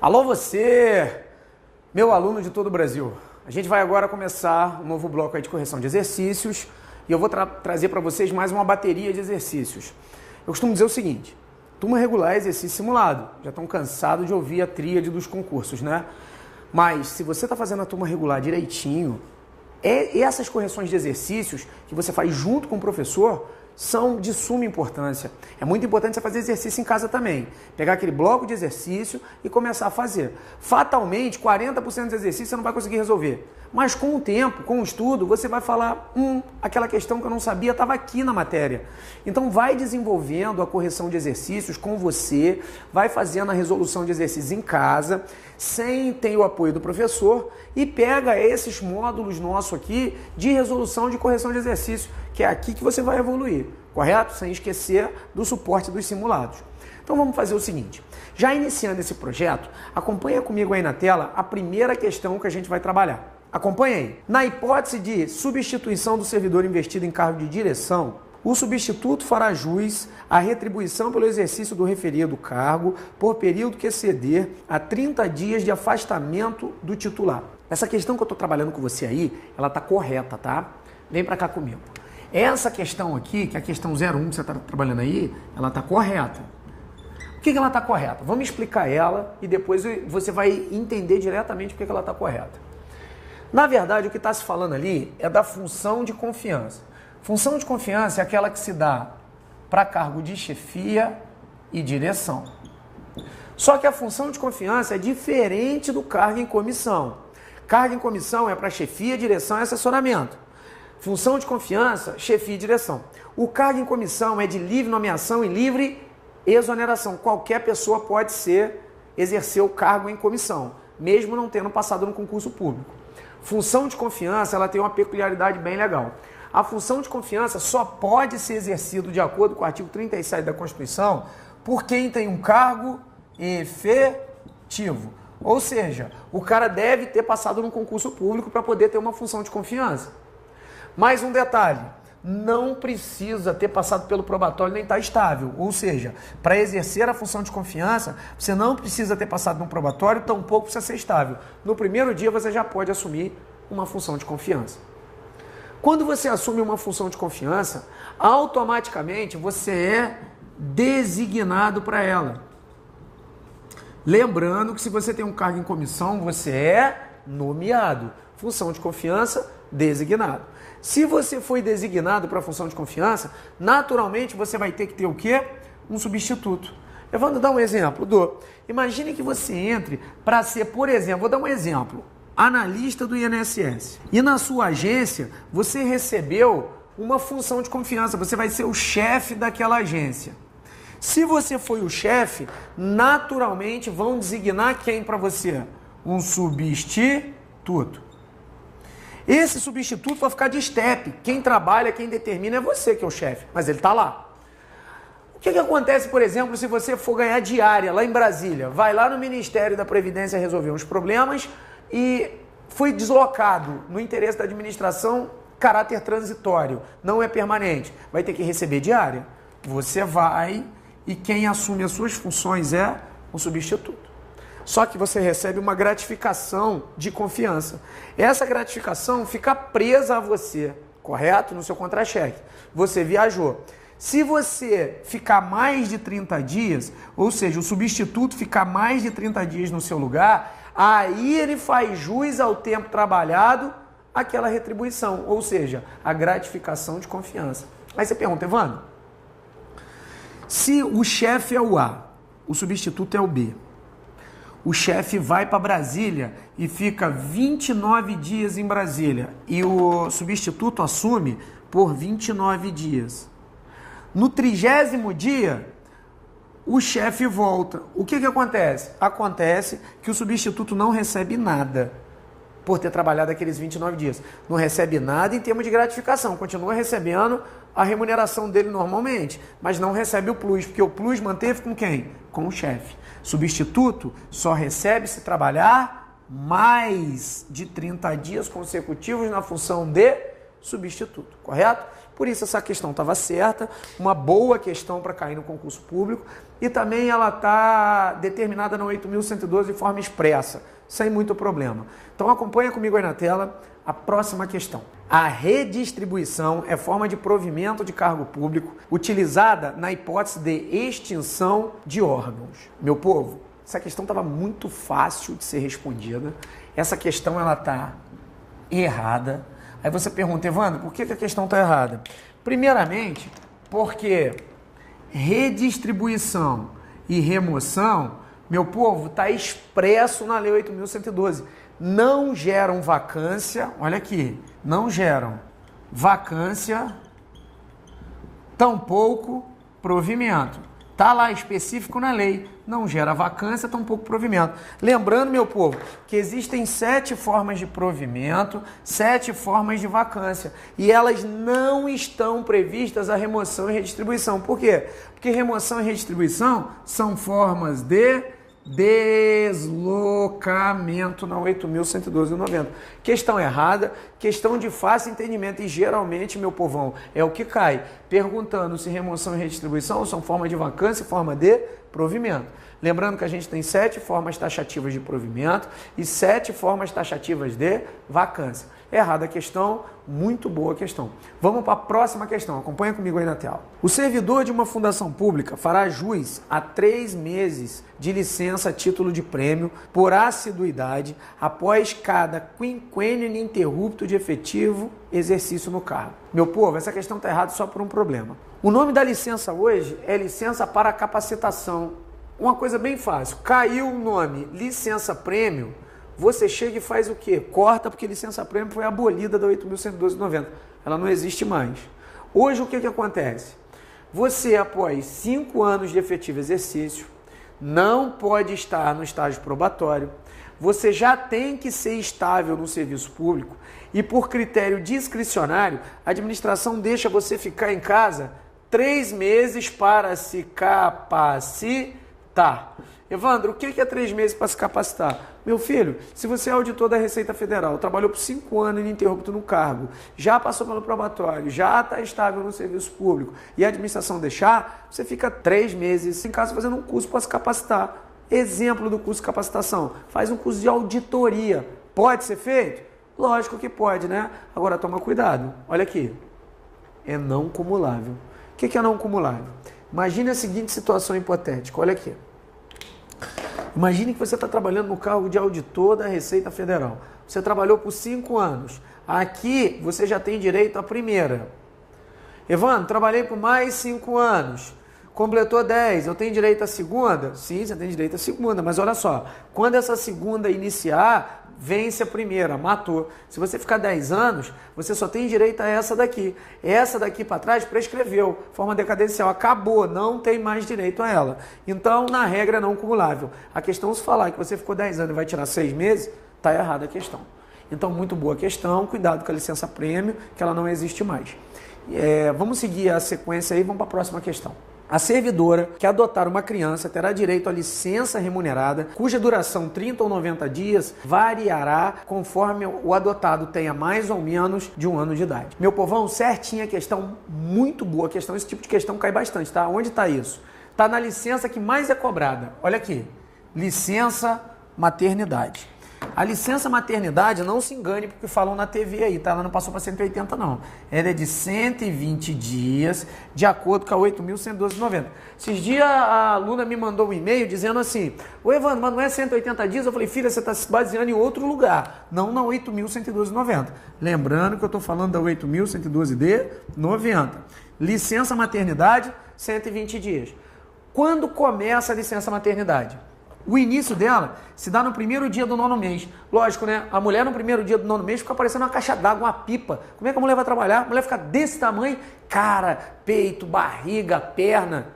Alô você, meu aluno de todo o Brasil. A gente vai agora começar um novo bloco aí de correção de exercícios e eu vou trazer para vocês mais uma bateria de exercícios. Eu costumo dizer o seguinte, turma regular é exercício simulado. Já estão cansados de ouvir a tríade dos concursos, né? Mas se você está fazendo a turma regular direitinho, essas correções de exercícios que você faz junto com o professor são de suma importância. É muito importante você fazer exercício em casa também. Pegar aquele bloco de exercício e começar a fazer. Fatalmente, 40% dos exercícios você não vai conseguir resolver. Mas com o tempo, com o estudo, você vai falar, aquela questão que eu não sabia estava aqui na matéria. Então vai desenvolvendo a correção de exercícios com você, vai fazendo a resolução de exercícios em casa, sem ter o apoio do professor e pega esses módulos nossos aqui de resolução de correção de exercícios, que é aqui que você vai evoluir, correto? Sem esquecer do suporte dos simulados. Então vamos fazer o seguinte, já iniciando esse projeto, acompanha comigo aí na tela a primeira questão que a gente vai trabalhar. Acompanha aí. Na hipótese de substituição do servidor investido em cargo de direção, o substituto fará jus à retribuição pelo exercício do referido cargo por período que exceder a 30 dias de afastamento do titular. Essa questão que eu estou trabalhando com você aí, ela está correta, tá? Vem para cá comigo. Essa questão aqui, que é a questão 01 que você está trabalhando aí, ela está correta. Por que ela está correta? Vamos explicar ela e depois você vai entender diretamente por que ela está correta. Na verdade, o que está se falando ali é da função de confiança. Função de confiança é aquela que se dá para cargo de chefia e direção. Só que a função de confiança é diferente do cargo em comissão. Cargo em comissão é para chefia, direção e assessoramento. Função de confiança, chefia e direção. O cargo em comissão é de livre nomeação e livre exoneração. Qualquer pessoa pode exercer o cargo em comissão, mesmo não tendo passado no concurso público. Função de confiança, ela tem uma peculiaridade bem legal. A função de confiança só pode ser exercida de acordo com o artigo 37 da Constituição por quem tem um cargo efetivo. Ou seja, o cara deve ter passado no concurso público para poder ter uma função de confiança. Mais um detalhe, não precisa ter passado pelo probatório nem estar estável. Ou seja, para exercer a função de confiança, você não precisa ter passado no probatório, tampouco precisa ser estável. No primeiro dia você já pode assumir uma função de confiança. Quando você assume uma função de confiança, automaticamente você é designado para ela. Lembrando que se você tem um cargo em comissão, você é nomeado. Função de confiança, designado. Se você foi designado para a função de confiança, naturalmente você vai ter que ter o quê? Um substituto. Eu vou dar um exemplo. Imagine que você entre para ser, por exemplo, vou dar um exemplo, analista do INSS. E na sua agência, você recebeu uma função de confiança, você vai ser o chefe daquela agência. Se você foi o chefe, naturalmente vão designar quem para você? Um substituto. Esse substituto vai ficar de estepe. Quem trabalha, quem determina é você que é o chefe, mas ele está lá. O que acontece, por exemplo, se você for ganhar diária lá em Brasília? Vai lá no Ministério da Previdência resolver uns problemas e foi deslocado no interesse da administração, caráter transitório, não é permanente. Vai ter que receber diária. Você vai e quem assume as suas funções é um substituto. Só que você recebe uma gratificação de confiança. Essa gratificação fica presa a você, correto? No seu contra-cheque. Você viajou. Se você ficar mais de 30 dias, ou seja, o substituto ficar mais de 30 dias no seu lugar, aí ele faz jus ao tempo trabalhado, aquela retribuição, ou seja, a gratificação de confiança. Aí você pergunta, Evandro, se o chefe é o A, o substituto é o B, o chefe vai para Brasília e fica 29 dias em Brasília e o substituto assume por 29 dias. No 30º dia, o chefe volta. O que acontece? Acontece que o substituto não recebe nada por ter trabalhado aqueles 29 dias. Não recebe nada em termos de gratificação, continua recebendo a remuneração dele normalmente, mas não recebe o plus, porque o plus manteve com quem? Com o chefe. Substituto só recebe se trabalhar mais de 30 dias consecutivos na função de substituto, correto? Por isso essa questão estava certa, uma boa questão para cair no concurso público e também ela está determinada no 8.112 de forma expressa, sem muito problema. Então acompanha comigo aí na tela a próxima questão. A redistribuição é forma de provimento de cargo público utilizada na hipótese de extinção de órgãos. Meu povo, essa questão estava muito fácil de ser respondida. Essa questão ela está errada. Aí você pergunta, Evandro, por que a questão está errada? Primeiramente, porque redistribuição e remoção, meu povo, está expresso na Lei 8.112. Não geram vacância, olha aqui, não geram vacância, tampouco provimento. Está lá específico na lei, não gera vacância, tampouco provimento. Lembrando, meu povo, que existem 7 formas de provimento, 7 formas de vacância. E elas não estão previstas a remoção e redistribuição. Por quê? Porque remoção e redistribuição são formas de deslocamento na 8.112,90. Questão errada, questão de fácil entendimento e geralmente, meu povão, é o que cai, perguntando se remoção e redistribuição são forma de vacância e forma de provimento. Lembrando que a gente tem 7 formas taxativas de provimento e 7 formas taxativas de vacância. Errada a questão, muito boa a questão. Vamos para a próxima questão, acompanha comigo aí na tela. O servidor de uma fundação pública fará jus a 3 meses de licença a título de prêmio por assiduidade após cada quinquênio ininterrupto de efetivo exercício no cargo. Meu povo, essa questão está errada só por um problema. O nome da licença hoje é licença para capacitação. Uma coisa bem fácil, caiu o nome licença prêmio, você chega e faz o quê? Corta, porque licença prêmio foi abolida da 8.112,90. Ela não existe mais. Hoje o que acontece? Você, após 5 anos de efetivo exercício, não pode estar no estágio probatório, você já tem que ser estável no serviço público e por critério discricionário, a administração deixa você ficar em casa 3 meses para se capacitar. Evandro, o que é 3 meses para se capacitar? Meu filho, se você é auditor da Receita Federal, trabalhou por 5 anos ininterrupto no cargo, já passou pelo probatório, já está estável no serviço público e a administração deixar, você fica 3 meses em casa fazendo um curso para se capacitar. Exemplo do curso de capacitação, faz um curso de auditoria. Pode ser feito? Lógico que pode, né? Agora toma cuidado, olha aqui, é não cumulável. O que é não cumulável? Imagine a seguinte situação hipotética, olha aqui. Imagine que você está trabalhando no cargo de auditor da Receita Federal. Você trabalhou por 5 anos. Aqui você já tem direito à primeira. Evandro, trabalhei por mais 5 anos. Completou 10, eu tenho direito à segunda? Sim, você tem direito à segunda, mas olha só, quando essa segunda iniciar, vence a primeira, matou. Se você ficar 10 anos, você só tem direito a essa daqui. Essa daqui para trás prescreveu, forma decadencial, acabou, não tem mais direito a ela. Então, na regra, é não cumulável. A questão, se falar que você ficou 10 anos e vai tirar 6 meses, está errada a questão. Então, muito boa questão, cuidado com a licença prêmio, que ela não existe mais. Vamos seguir a sequência aí, vamos para a próxima questão. A servidora que adotar uma criança terá direito à licença remunerada, cuja duração 30 ou 90 dias variará conforme o adotado tenha mais ou menos de 1 ano de idade. Meu povão, certinha a questão, muito boa a questão, esse tipo de questão cai bastante, tá? Onde está isso? Está na licença que mais é cobrada. Olha aqui, licença maternidade. A licença maternidade, não se engane porque falam na TV aí, tá? Ela não passou para 180 não. Ela é de 120 dias, de acordo com a 8.112,90. Esses dias a aluna me mandou um e-mail dizendo assim, ô Evandro, mas não é 180 dias? Eu falei, filha, você está se baseando em outro lugar, não na 8.112,90. Lembrando que eu estou falando da 8.112,90. Licença maternidade, 120 dias. Quando começa a licença maternidade? O início dela se dá no primeiro dia do 9º mês. Lógico, né? A mulher no primeiro dia do 9º mês fica parecendo uma caixa d'água, uma pipa. Como é que a mulher vai trabalhar? A mulher fica desse tamanho, cara, peito, barriga, perna.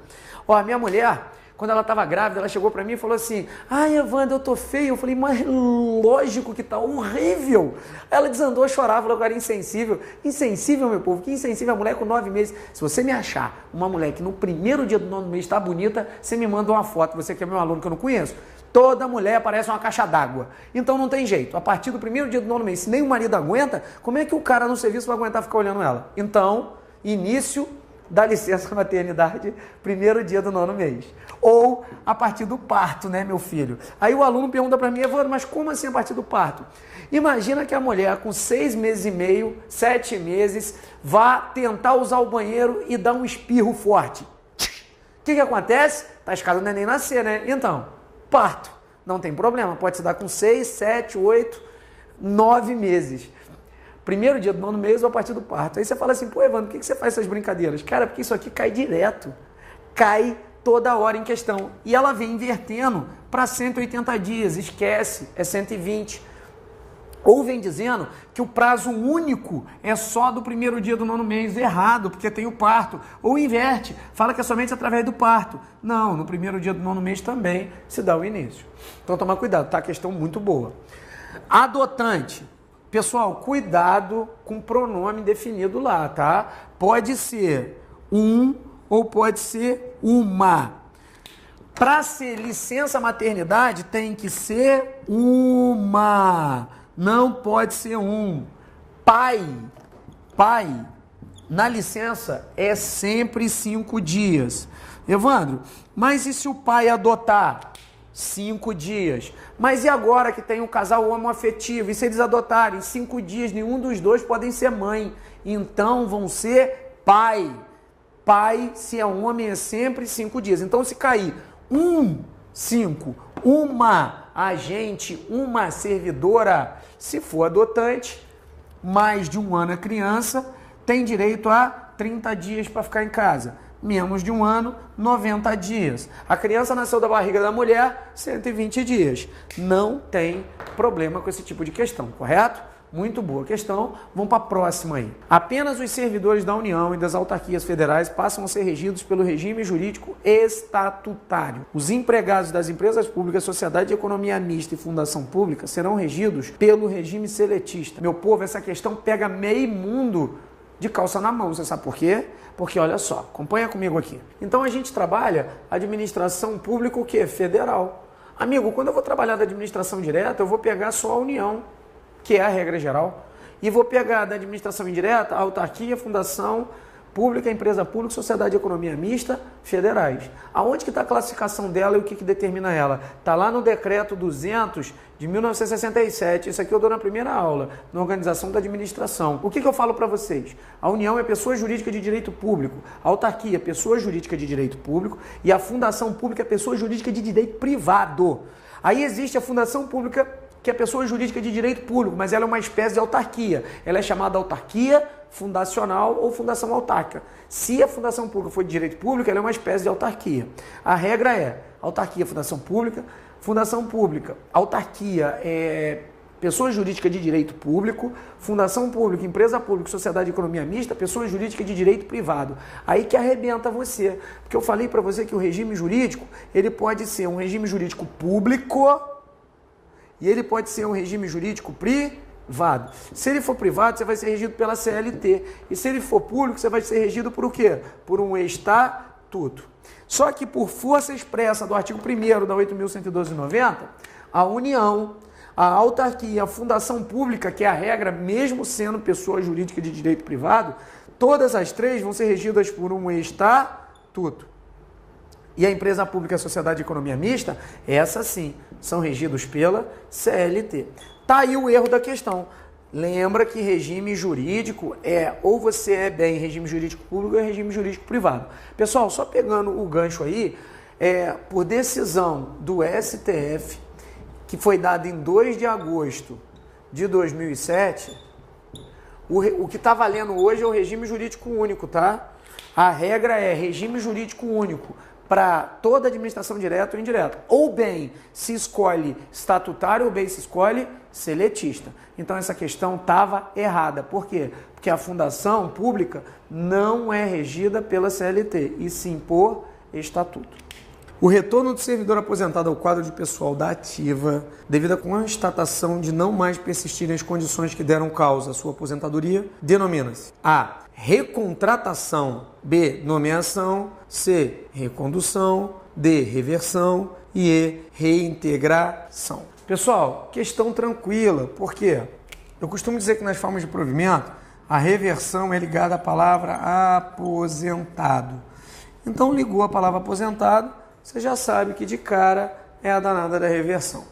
Ó, a minha mulher, Quando ela estava grávida, ela chegou para mim e falou assim, ai, Evandro, eu tô feia. Eu falei, mas lógico que tá horrível. Ela desandou a chorar, falou que eu era insensível. Insensível, meu povo, que insensível a mulher com 9 meses. Se você me achar uma mulher que no primeiro dia do 9º mês está bonita, você me manda uma foto, você que é meu aluno que eu não conheço. Toda mulher parece uma caixa d'água. Então não tem jeito. A partir do primeiro dia do 9º mês, se nem o marido aguenta, como é que o cara no serviço vai aguentar ficar olhando ela? Então, início da licença maternidade, primeiro dia do 9º mês. Ou a partir do parto, né, meu filho? Aí o aluno pergunta para mim, Evandro, mas como assim a partir do parto? Imagina que a mulher com 6 meses e meio, 7 meses, vá tentar usar o banheiro e dar um espirro forte. O que acontece? Tá escada o neném nascer, né? Então, parto. Não tem problema, pode se dar com 6, 7, 8, 9 meses. Primeiro dia do 9º mês ou a partir do parto. Aí você fala assim, pô, Evandro, por que você faz essas brincadeiras? Cara, porque isso aqui cai direto. Cai toda hora em questão. E ela vem invertendo para 180 dias. Esquece, é 120. Ou vem dizendo que o prazo único é só do primeiro dia do 9º mês. Errado, porque tem o parto. Ou inverte, fala que é somente através do parto. Não, no primeiro dia do 9º mês também se dá o início. Então toma cuidado, tá? Questão muito boa. Adotante. Pessoal, cuidado com o pronome definido lá, tá? Pode ser um ou pode ser uma. Para ser licença maternidade, tem que ser uma. Não pode ser um. Pai, na licença é sempre 5 dias. Evandro, mas e se o pai adotar? 5 dias. Mas e agora que tem um casal homoafetivo? E se eles adotarem 5 dias, nenhum dos dois podem ser mãe. Então vão ser pai. Pai, se é um homem, é sempre 5 dias. Então se cair 5, uma agente, uma servidora, se for adotante, mais de 1 ano a criança, tem direito a 30 dias para ficar em casa. Menos de 1 ano, 90 dias. A criança nasceu da barriga da mulher, 120 dias. Não tem problema com esse tipo de questão, correto? Muito boa questão. Vamos para a próxima aí. Apenas os servidores da União e das autarquias federais passam a ser regidos pelo regime jurídico estatutário. Os empregados das empresas públicas, sociedade de economia mista e fundação pública serão regidos pelo regime seletista. Meu povo, essa questão pega meio mundo de calça na mão. Você sabe por quê? Porque olha só, acompanha comigo aqui. Então a gente trabalha administração pública o quê? Federal. Amigo, quando eu vou trabalhar da administração direta, eu vou pegar só a União, que é a regra geral, e vou pegar da administração indireta a autarquia, fundação pública, empresa pública, sociedade de economia mista, federais. Aonde que está a classificação dela e o que determina ela? Está lá no decreto 200 de 1967, isso aqui eu dou na primeira aula, na organização da administração. O que eu falo para vocês? A União é pessoa jurídica de direito público, a autarquia é pessoa jurídica de direito público e a fundação pública é pessoa jurídica de direito privado. Aí existe a fundação pública, que é pessoa jurídica de direito público, mas ela é uma espécie de autarquia. Ela é chamada autarquia fundacional ou fundação autárquica. Se a fundação pública for de direito público, ela é uma espécie de autarquia. A regra é autarquia, fundação pública, autarquia é pessoa jurídica de direito público, fundação pública, empresa pública, sociedade de economia mista, pessoa jurídica de direito privado. Aí que arrebenta você. Porque eu falei para você que o regime jurídico, ele pode ser um regime jurídico público e ele pode ser um regime jurídico privado. Se ele for privado, você vai ser regido pela CLT. E se ele for público, você vai ser regido por o quê? Por um estatuto. Só que por força expressa do artigo 1º da 8.112/90, a União, a autarquia, a fundação pública, que é a regra, mesmo sendo pessoa jurídica de direito privado, todas as três vão ser regidas por um estatuto. E a empresa pública e a sociedade de economia mista, essa sim, são regidos pela CLT. Tá aí o erro da questão. Lembra que regime jurídico é ou você é bem regime jurídico público ou regime jurídico privado. Pessoal, só pegando o gancho aí, por decisão do STF, que foi dada em 2 de agosto de 2007, o que está valendo hoje é o regime jurídico único, tá? A regra é regime jurídico único para toda administração direta ou indireta. Ou bem se escolhe estatutário ou bem se escolhe seletista. Então essa questão estava errada. Por quê? Porque a fundação pública não é regida pela CLT, e sim por estatuto. O retorno do servidor aposentado ao quadro de pessoal da ativa, devido à constatação de não mais persistirem as condições que deram causa à sua aposentadoria, denomina-se A. Recontratação, B. Nomeação, C. Recondução, D. Reversão e E. Reintegração. Pessoal, questão tranquila, por quê? Eu costumo dizer que nas formas de provimento, a reversão é ligada à palavra aposentado. Então, ligou a palavra aposentado, você já sabe que de cara é a danada da reversão.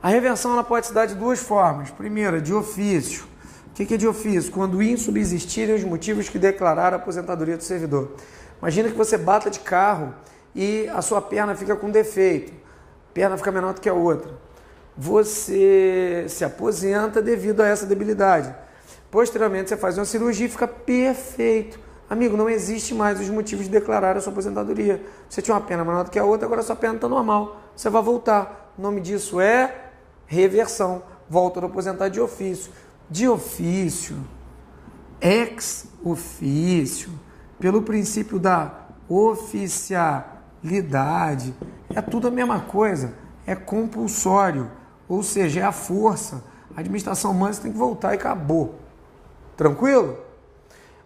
A reversão ela pode se dar de duas formas. Primeira, de ofício. O que é de ofício? Quando insubsistirem os motivos que declararam a aposentadoria do servidor. Imagina que você bata de carro e a sua perna fica com defeito. A perna fica menor do que a outra. Você se aposenta devido a essa debilidade. Posteriormente, você faz uma cirurgia e fica perfeito. Amigo, não existe mais os motivos de declarar a sua aposentadoria. Você tinha uma perna menor do que a outra, agora a sua perna está normal. Você vai voltar. O nome disso é reversão. Volta a aposentar de ofício. De ofício, ex ofício, pelo princípio da oficialidade, é tudo a mesma coisa. É compulsório, ou seja, é a força. A administração humana tem que voltar e acabou. Tranquilo?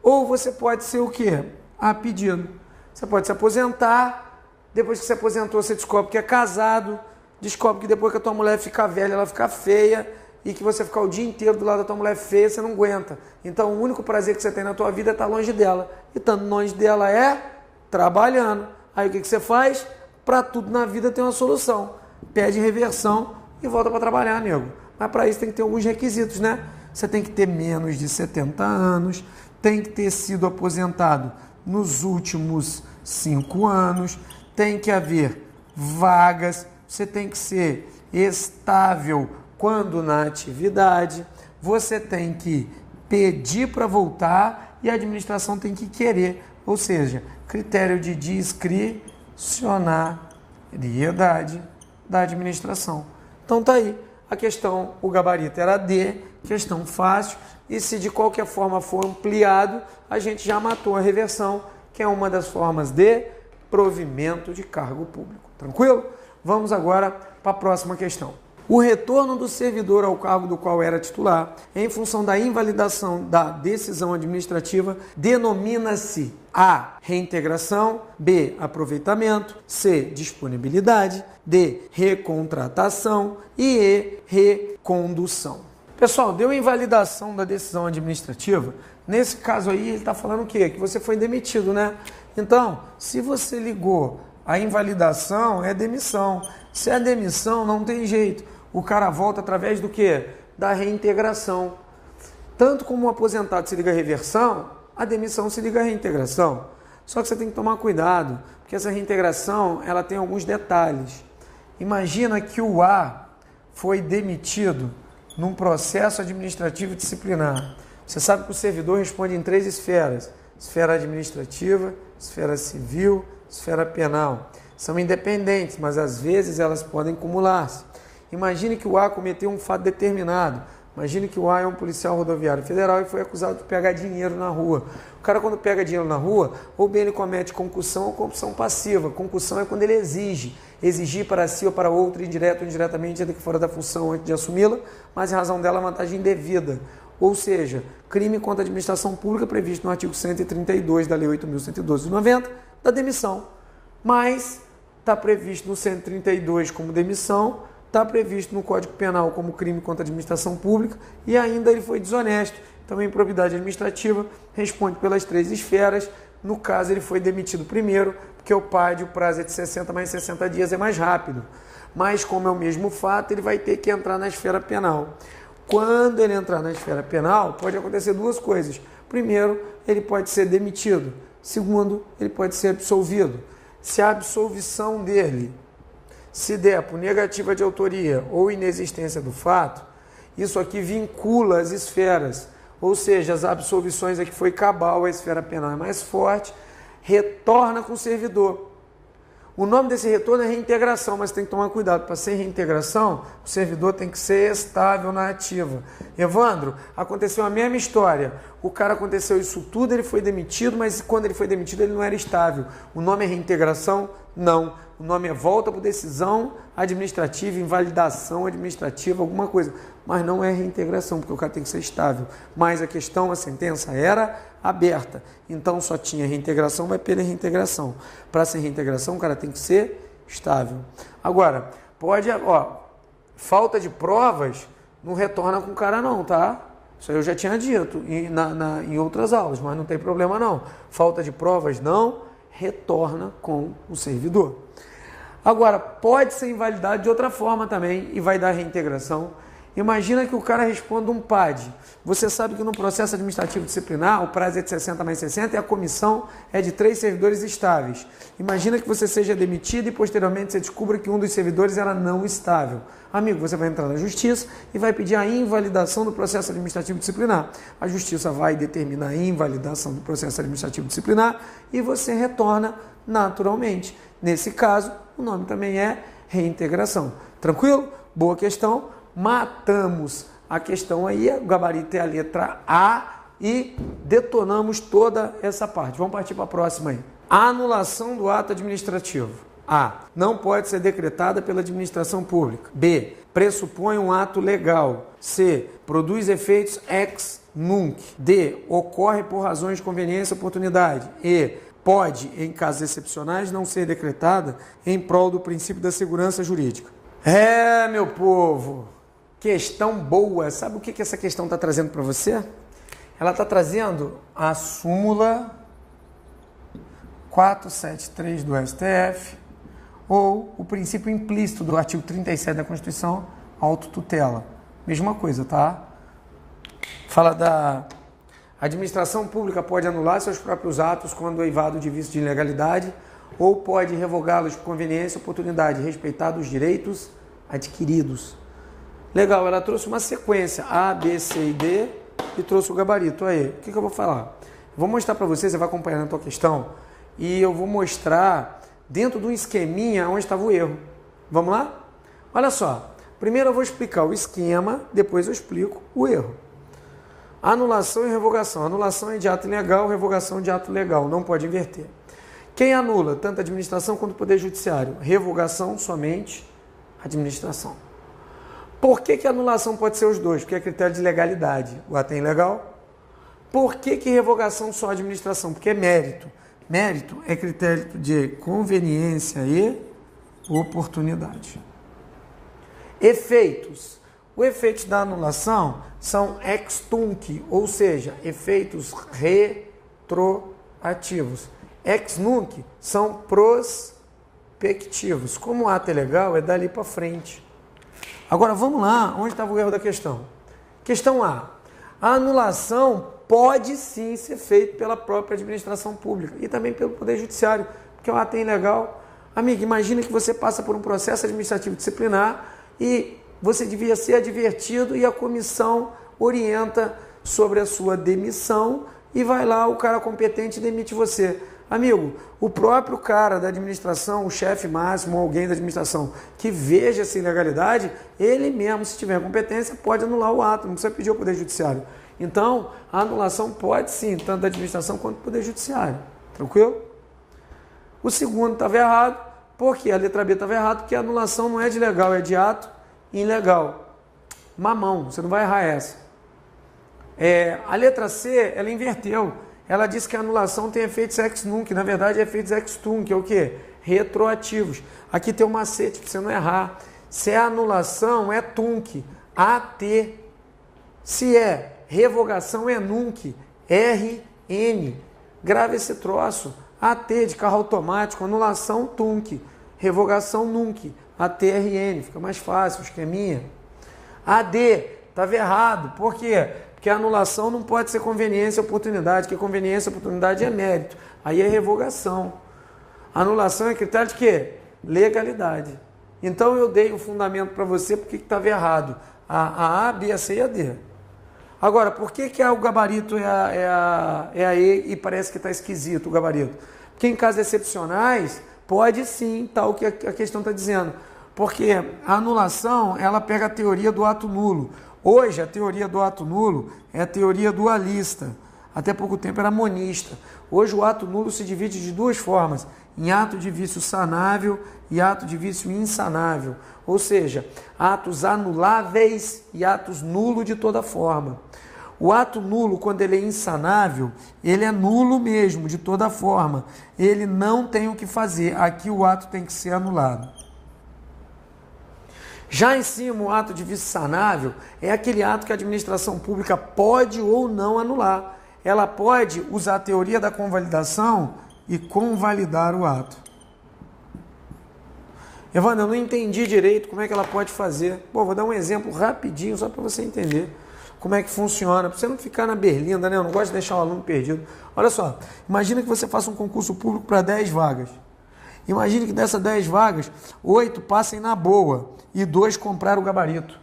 Ou você pode ser o quê? A pedido. Você pode se aposentar, depois que se aposentou você descobre que é casado, descobre que depois que a tua mulher ficar velha, ela fica feia, e que você ficar o dia inteiro do lado da tua mulher feia, você não aguenta. Então o único prazer que você tem na tua vida é estar longe dela. E estando longe dela é trabalhando. Aí o que você faz? Para tudo na vida tem uma solução. Pede reversão e volta para trabalhar, nego. Mas para isso tem que ter alguns requisitos, né? Você tem que ter menos de 70 anos, tem que ter sido aposentado nos últimos 5 anos, tem que haver vagas, você tem que ser estável quando na atividade, você tem que pedir para voltar e a administração tem que querer, ou seja, critério de discricionariedade da administração. Então tá aí, a questão, o gabarito era D, questão fácil, e se de qualquer forma for ampliado, a gente já matou a reversão, que é uma das formas de provimento de cargo público. Tranquilo? Vamos agora para a próxima questão. O retorno do servidor ao cargo do qual era titular, em função da invalidação da decisão administrativa, denomina-se A. Reintegração, B. Aproveitamento, C. Disponibilidade, D. Recontratação e E. Recondução. Pessoal, deu invalidação da decisão administrativa. Nesse caso aí, ele está falando o quê? Que você foi demitido, né? Então, se você ligou a invalidação, é demissão. Se é demissão, não tem jeito. O cara volta através do quê? Da reintegração. Tanto como o aposentado se liga à reversão, a demissão se liga à reintegração. Só que você tem que tomar cuidado, porque essa reintegração ela tem alguns detalhes. Imagina que o A foi demitido num processo administrativo disciplinar. Você sabe que o servidor responde em 3 esferas: esfera administrativa, esfera civil, esfera penal. São independentes, mas às vezes elas podem acumular-se. Imagine que o A cometeu um fato determinado. Imagine que o A é um policial rodoviário federal e foi acusado de pegar dinheiro na rua. O cara, quando pega dinheiro na rua, ou bem ele comete concussão ou corrupção passiva. Concussão é quando ele exige. Exigir para si ou para outro, indireto ou indiretamente, ainda que fora da função antes de assumi-la, mas em razão dela, vantagem indevida. Ou seja, crime contra a administração pública previsto no artigo 132 da Lei 8.112 de 90, da demissão. Mas está previsto no 132 como demissão, está previsto no Código Penal como crime contra a administração pública e ainda ele foi desonesto. Então, a improbidade administrativa responde pelas 3 esferas. No caso, ele foi demitido primeiro, porque o PAD, o prazo é de 60 mais 60 dias, é mais rápido. Mas, como é o mesmo fato, ele vai ter que entrar na esfera penal. Quando ele entrar na esfera penal, pode acontecer 2 coisas. Primeiro, ele pode ser demitido. Segundo, ele pode ser absolvido. Se a absolvição dele se der por negativa de autoria ou inexistência do fato, isso aqui vincula as esferas, ou seja, as absolvições aqui foi cabal, a esfera penal é mais forte, retorna com o servidor. O nome desse retorno é reintegração, mas tem que tomar cuidado. Para ser reintegração, o servidor tem que ser estável na ativa. Evandro, aconteceu a mesma história. O cara aconteceu isso tudo, ele foi demitido, mas quando ele foi demitido ele não era estável. O nome é reintegração? Não. O nome é volta por decisão administrativa, invalidação administrativa, alguma coisa. Mas não é reintegração, porque o cara tem que ser estável. Mas a questão, a sentença era aberta. Então só tinha reintegração, vai pela reintegração. Para ser reintegração, o cara tem que ser estável. Agora, pode, falta de provas não retorna com o cara não, tá? Isso aí eu já tinha dito em outras aulas, mas não tem problema não. Falta de provas não retorna com o servidor. Agora, pode ser invalidado de outra forma também e vai dar reintegração. Imagina que o cara responda um PAD. Você sabe que no processo administrativo disciplinar, o prazo é de 60 mais 60 e a comissão é de 3 servidores estáveis. Imagina que você seja demitido e posteriormente você descubra que um dos servidores era não estável. Amigo, você vai entrar na justiça e vai pedir a invalidação do processo administrativo disciplinar. A justiça vai determinar a invalidação do processo administrativo disciplinar e você retorna naturalmente. Nesse caso, o nome também é reintegração. Tranquilo? Boa questão. Matamos a questão aí, o gabarito é a letra A e detonamos toda essa parte. Vamos partir para a próxima aí. Anulação do ato administrativo. A. Não pode ser decretada pela administração pública. B. Pressupõe um ato legal. C. Produz efeitos ex nunc. D. Ocorre por razões de conveniência e oportunidade. E. Pode, em casos excepcionais, não ser decretada em prol do princípio da segurança jurídica. Meu povo, questão boa. Sabe o que essa questão está trazendo para você? Ela está trazendo a súmula 473 do STF ou o princípio implícito do artigo 37 da Constituição, autotutela. Mesma coisa, tá? Fala da administração pública pode anular seus próprios atos quando eivado de vício de ilegalidade ou pode revogá-los por conveniência e oportunidade, respeitados os direitos adquiridos. Legal, ela trouxe uma sequência A, B, C e D e trouxe o gabarito. Aí, o que eu vou falar? Vou mostrar para você vai acompanhando a tua questão e eu vou mostrar dentro de um esqueminha onde estava o erro. Vamos lá? Olha só, primeiro eu vou explicar o esquema, depois eu explico o erro. Anulação e revogação. Anulação é de ato ilegal, revogação de ato legal, não pode inverter. Quem anula? Tanto a administração quanto o Poder Judiciário. Revogação, somente administração. Por que a anulação pode ser os dois? Porque é critério de legalidade. O ato é ilegal. Por que revogação só administração? Porque é mérito. Mérito é critério de conveniência e oportunidade. Efeitos. Os efeitos da anulação são ex tunc, ou seja, efeitos retroativos. Ex nunc são prospectivos. Como o ato é legal, é dali para frente. Agora vamos lá, onde estava o erro da questão? Questão A. A anulação pode sim ser feita pela própria administração pública e também pelo Poder Judiciário, porque o ato é ilegal. Amigo, imagina que você passa por um processo administrativo disciplinar e você devia ser advertido e a comissão orienta sobre a sua demissão e vai lá o cara competente demite você. Amigo, o próprio cara da administração, o chefe máximo, alguém da administração que veja essa ilegalidade, ele mesmo, se tiver competência, pode anular o ato, não precisa pedir ao Poder Judiciário. Então, a anulação pode sim, tanto da administração quanto do Poder Judiciário. Tranquilo? O segundo estava errado, porque a letra B estava errada, porque a anulação não é de legal, é de ato ilegal. Mamão, você não vai errar essa. A letra C, ela inverteu. Ela disse que a anulação tem efeitos ex nunc, na verdade é efeitos ex tunc, é o quê? Retroativos. Aqui tem um macete para você não errar. Se é anulação, é tunc, AT. Se é revogação, é nunc, RN. Grave esse troço. AT de carro automático, anulação tunc, revogação nunc, ATRN. Fica mais fácil, esqueminha. AD, estava errado. Por quê? Porque a anulação não pode ser conveniência e oportunidade, porque conveniência e oportunidade é mérito. Aí é revogação. Anulação é critério de quê? Legalidade. Então eu dei o fundamento para você porque estava errado. A B, a C e a D. Agora, por que o gabarito é a E e parece que está esquisito o gabarito? Porque em casos excepcionais Pode sim, tal que a questão está dizendo. Porque a anulação, ela pega a teoria do ato nulo. Hoje, a teoria do ato nulo é a teoria dualista. Até pouco tempo era monista. Hoje, o ato nulo se divide de duas formas: em ato de vício sanável e ato de vício insanável. Ou seja, atos anuláveis e atos nulo de toda forma. O ato nulo, quando ele é insanável, ele é nulo mesmo, de toda forma. Ele não tem o que fazer. Aqui o ato tem que ser anulado. Já em cima, o ato de vício sanável é aquele ato que a administração pública pode ou não anular. Ela pode usar a teoria da convalidação e convalidar o ato. Evandro, eu não entendi direito como é que ela pode fazer. Pô, vou dar um exemplo rapidinho só para você entender como é que funciona, para você não ficar na berlinda, né? Eu não gosto de deixar o aluno perdido. Olha só, imagina que você faça um concurso público para 10 vagas. Imagine que dessas 10 vagas, 8 passem na boa e 2 compraram o gabarito.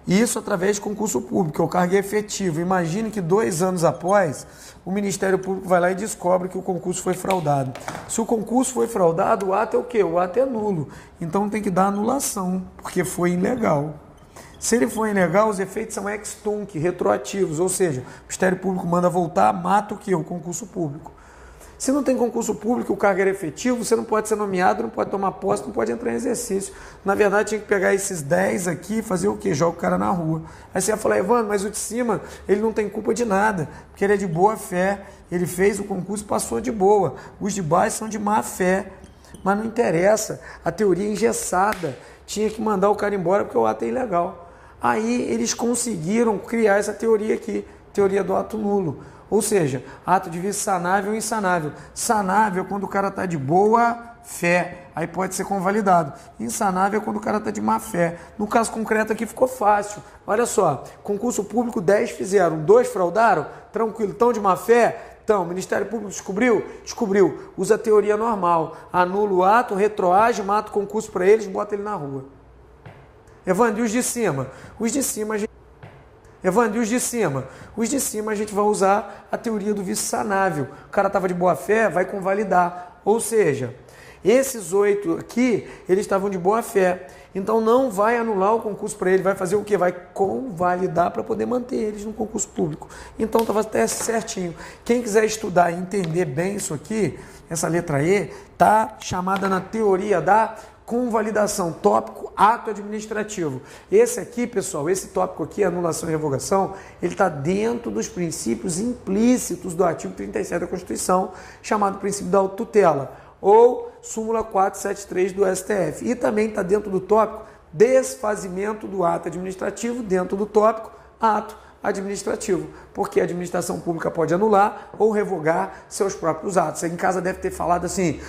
Isso através de concurso público, que é o cargo efetivo. Imagine que 2 anos após, o Ministério Público vai lá e descobre que o concurso foi fraudado. Se o concurso foi fraudado, o ato é o quê? O ato é nulo. Então tem que dar anulação, porque foi ilegal. Se ele for ilegal, os efeitos são ex tunc, retroativos, ou seja, o Ministério Público manda voltar, mata o quê? O concurso público. Se não tem concurso público, o cargo era efetivo, você não pode ser nomeado, não pode tomar posse, não pode entrar em exercício. Na verdade, tinha que pegar esses 10 aqui e fazer o quê? Joga o cara na rua. Aí você ia falar, Evandro, mas o de cima, ele não tem culpa de nada, porque ele é de boa fé, ele fez o concurso e passou de boa. Os de baixo são de má fé. Mas não interessa, a teoria é engessada, tinha que mandar o cara embora porque o ato é ilegal. Aí eles conseguiram criar essa teoria aqui, teoria do ato nulo. Ou seja, ato de vício sanável e insanável. Sanável é quando o cara está de boa fé, aí pode ser convalidado. Insanável é quando o cara está de má fé. No caso concreto aqui ficou fácil. Olha só, concurso público 10 fizeram, 2 fraudaram, tranquilo, estão de má fé? Então, o Ministério Público descobriu? Descobriu. Usa a teoria normal. Anula o ato, retroage, mata o concurso para eles, bota ele na rua. Evandro, e os de cima? Os de cima a gente... Evandro, e os de cima? Os de cima a gente vai usar a teoria do vício sanável. O cara estava de boa fé, vai convalidar. Ou seja, esses 8 aqui, eles estavam de boa fé. Então não vai anular o concurso para ele, vai fazer o quê? Vai convalidar para poder manter eles no concurso público. Então estava até certinho. Quem quiser estudar e entender bem isso aqui, essa letra E, está chamada na teoria da convalidação, tópico ato administrativo. Esse aqui, pessoal, esse tópico aqui, anulação e revogação, ele está dentro dos princípios implícitos do artigo 37 da Constituição, chamado princípio da autotutela, ou súmula 473 do STF. E também está dentro do tópico desfazimento do ato administrativo, dentro do tópico ato administrativo, porque a administração pública pode anular ou revogar seus próprios atos. Você em casa deve ter falado assim,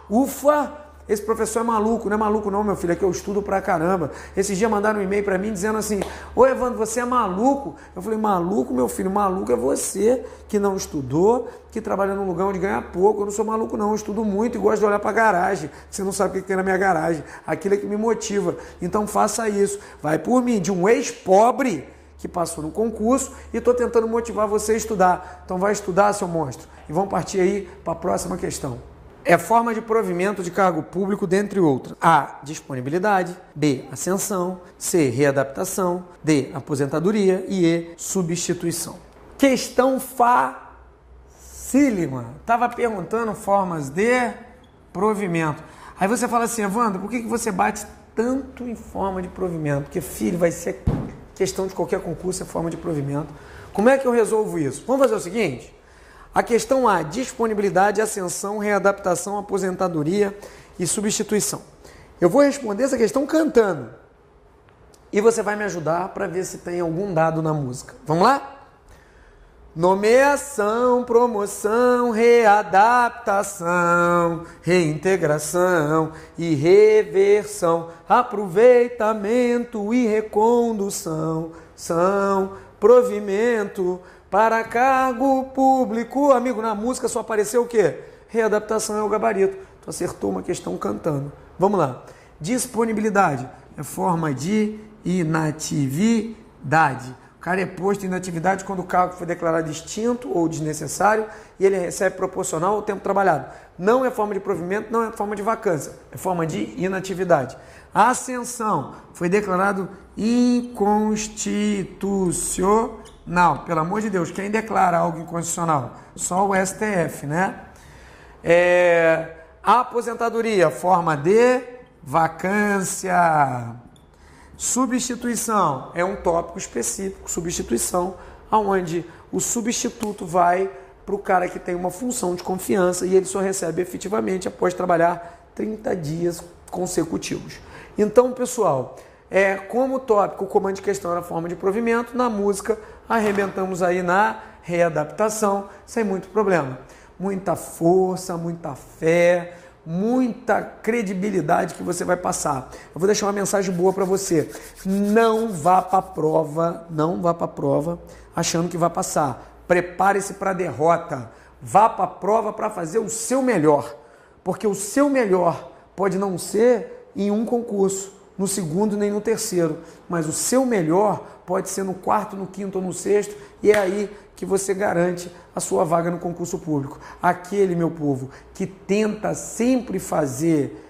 ufa, esse professor é maluco. Não é maluco não, meu filho, é que eu estudo pra caramba. Esses dias mandaram um e-mail pra mim dizendo assim, ô Evandro, você é maluco? Eu falei, maluco, meu filho, maluco é você que não estudou, que trabalha num lugar onde ganha pouco. Eu não sou maluco não, eu estudo muito e gosto de olhar pra garagem. Você não sabe o que tem na minha garagem. Aquilo é que me motiva. Então faça isso. Vai por mim, de um ex-pobre que passou no concurso e estou tentando motivar você a estudar. Então vai estudar, seu monstro. E vamos partir aí para a próxima questão. É forma de provimento de cargo público, dentre outras. A. Disponibilidade. B. Ascensão. C. Readaptação. D. Aposentadoria. E E. Substituição. Questão facílima. Estava perguntando formas de provimento. Aí você fala assim, Evandro, por que você bate tanto em forma de provimento? Porque, filho, vai ser questão de qualquer concurso, é forma de provimento. Como é que eu resolvo isso? Vamos fazer o seguinte... A questão A, disponibilidade, ascensão, readaptação, aposentadoria e substituição. Eu vou responder essa questão cantando. E você vai me ajudar para ver se tem algum dado na música. Vamos lá? Nomeação, promoção, readaptação, reintegração e reversão, aproveitamento e recondução, são provimento para cargo público. Amigo, na música só apareceu o quê? Readaptação é o gabarito. Tu acertou uma questão cantando. Vamos lá. Disponibilidade é forma de inatividade. cara é posto em inatividade quando o cargo foi declarado extinto ou desnecessário e ele recebe proporcional ao tempo trabalhado. Não é forma de provimento, não é forma de vacância, é forma de inatividade. A ascensão foi declarado inconstitucional. Pelo amor de Deus, quem declara algo inconstitucional? Só o STF, né? A aposentadoria, forma de vacância. Substituição é um tópico específico, substituição, onde o substituto vai para o cara que tem uma função de confiança e ele só recebe efetivamente após trabalhar 30 dias consecutivos. Então, pessoal, como tópico, o comando de questão era forma de provimento, na música arrebentamos aí na readaptação, sem muito problema. Muita força, muita fé, muita credibilidade que você vai passar. Eu vou deixar uma mensagem boa para você. Não vá para a prova, achando que vai passar. Prepare-se para a derrota. Vá para a prova para fazer o seu melhor. Porque o seu melhor pode não ser em um concurso, no segundo nem no terceiro, mas o seu melhor pode ser no quarto, no quinto ou no sexto, e é aí que você garante a sua vaga no concurso público. Aquele, meu povo, que tenta sempre fazer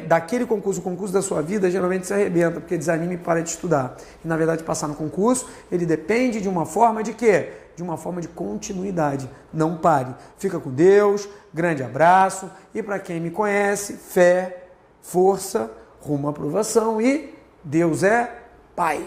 daquele concurso, o concurso da sua vida, geralmente se arrebenta, porque desanima e para de estudar. E, na verdade, passar no concurso, ele depende de uma forma de quê? De uma forma de continuidade. Não pare. Fica com Deus, grande abraço, e para quem me conhece, fé, força, rumo à aprovação e Deus é Pai.